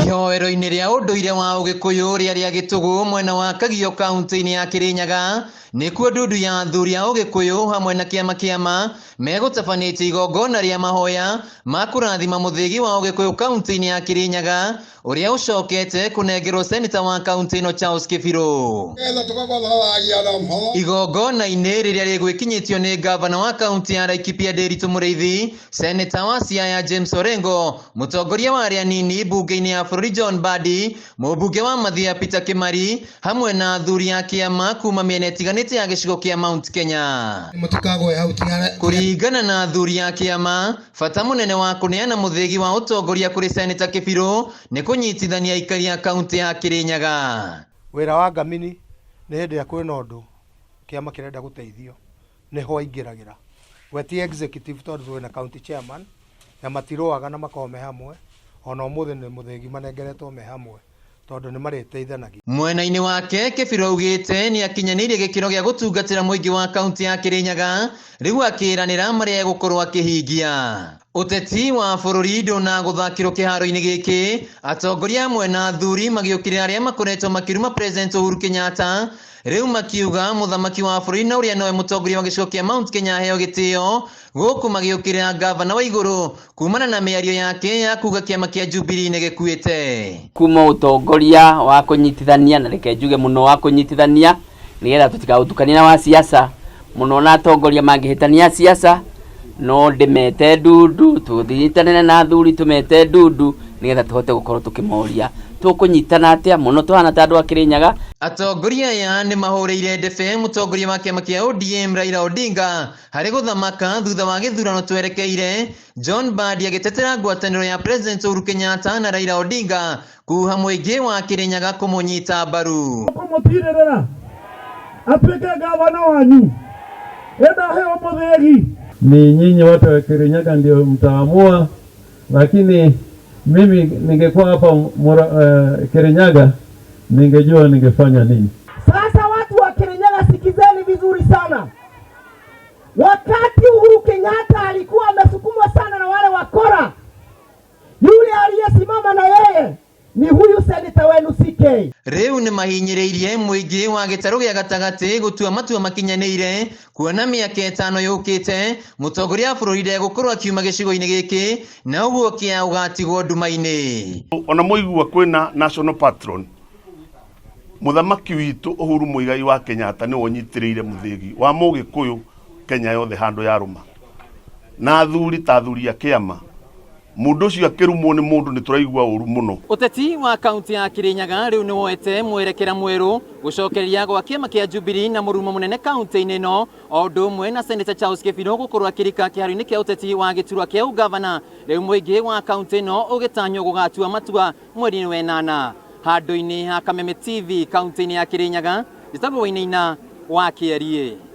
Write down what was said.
Ihoero-inĩ rĩa ũndũire wa Ũgĩkũyũ rĩa Gĩtũgũ mwena wa Kagio kaunti-inĩ ya Kĩrĩnyaga nĩkuo ndundu ya athuri a Ũgĩkũyũ hamwe na kĩama megũtabanĩtie igongona rĩa mahoya ma kũrathima mũthĩgi wa Ũgĩkũyũ kaunti-inĩ ya Kĩrĩnyaga ũrĩa ũcokete kũnengerwo seneta wa kaunti ĩno Charles Kĩbirũ. Igongona-inĩ rĩrĩa rĩgwĩkinyĩtio nĩ gavana wa kaunti ya Laikipia Nderitu Mũrĩithi, seneta wa Siaya James Orengo, mũtongoria wa arĩa anini mbunge-inĩ ya bũrũri John Mbadi, mũmbunge wa Mathia Peter Kĩmari hamwe na athuri a kĩama kuma mĩena ĩtiganĩte ya gĩcigo kĩa Mount Kenya. Kũringana na athuri a kĩama, bata mũnene wa kũneana mũthĩgi wa ũtongoria kũrĩ seneta Kĩbirũ nĩ kũnyitithania aikari a kaunti ya Kĩrĩnyaga. Wĩra wa ngamini nĩ hĩndĩ ya kwĩna ũndũ kĩama kĩrenda gũteithio nĩho aingĩragĩra. We ti executive tondũ twĩna county chairman na matirũaga na makorwo me hamwe, ona ũmũthĩ nĩ mũthĩgi manengeretwo me hamwe tondũ nĩ marĩteithanagia. Mwena-inĩ wake Kĩbirũ augĩte nĩ akinyanĩirie gĩkĩro gĩa gũtungatĩra mũingĩ wa kaunti ya Kĩrĩnyaga, rĩu akĩĩranĩra marĩa egũkorwo akĩhingia. Ũteti wa bũrũri ndũnagũthakĩrwo kĩharo-inĩ gĩkĩ, atongoria amwe na athuri magĩũkĩrĩra arĩa makoretwo makĩruma President Uhuru Kenyatta, rĩu makiuga mũthamaki wa bũrũri na ũrĩa nowe mũtongoria wa gĩcigo kĩa Mount Kenya aheo gĩtĩo, gũkũ magĩũkĩrĩra gavana wa igũrũ kumana na mĩario yake ya kuga kĩama kĩa Jubilee nĩ gĩkuĩte. Kuma ũtongoria wa kũnyitithania na reke njuge mũno wa kũnyitithania nĩgetha tũtikagũtukania na wa siasa mũno na atongoria mangĩhĩtania siasa, no ndĩmete ndundu tũthitanane na athuri tũmete ndundu nĩgetha tũhote gũkorwo tũkĩmoria tũkũnyitana atĩa mũno tũhana ta andũ a Kĩrĩnyaga. Atongoria aya nĩ mahũrĩire ndebe mũtongoria wa kĩama kĩa ODM Raila Odinga harĩ gũthamaka thutha wa gĩthurano twerekeire, John Mbadi agĩtetera ngwatanĩro ya President Uhuru Kenyatta na Raila Odinga kuha mũingĩ wa Kĩrĩnyaga kũmũnyita mbaru. Kũmũtirĩrĩra atuĩke gavana wanyu enda heo mũthĩgi. Ni nyinyi watu wa Kĩrĩnyaga ndio mtaamua, lakini mimi ningekuwa hapa Kĩrĩnyaga ningejua ningefanya nini. Sasa watu wa Kĩrĩnyaga sikizeni vizuri sana. Wakati Uhuru Kenyatta alikuwa amesukumwa sana na wale wakora, yule aliyesimama na yeye ni huyu seneta wenu CK. Rĩu nĩ mahinyĩrĩirie mũingĩ wa gĩtarũ gĩa gatagatĩ gũtua matua makinyanĩire kuona mĩaka ĩtano yũkĩte mũtongoria wa bũrũri ndegũkorwo akiuma gĩcigo-inĩ gĩkĩ na ũguo kĩa ũgatigwo nduma-inĩ. Ona mũigua kwĩna national patron mũthamaki witũ Uhuru Muigai wa Kenyatta nĩ wonyitĩrĩire mũthĩgi wa Mũgĩkũyũ Kenya yothe handũ ya rũma na athuri ta athuri a kĩama. Mũndũ ũcio akĩrumwo nĩ mũndũ nĩ tũraigua ũru mũno. Ũteti wa kaunti ya Kĩrĩnyaga rĩu nĩ woete mwerekera mwerũ gũcokereria gwa kĩama kĩa Jubilee na mũrumo mũnene kaunti-inĩ ĩno, o ũndũ ũmwe na seneta Charles Kĩbirũ gũkorwo akĩrika kĩharo-inĩ kĩa ũteti wa gĩturwa kĩa ũgavana, rĩu mũingĩ wa kaunti ĩno ũgĩtanywo gũgatua matua mweri-inĩ wa ĩnana. Handũ-inĩ ha Kameme TV kaunti-inĩ ya Kĩrĩnyaga, njĩtagwo Wainaina wa Kĩarie.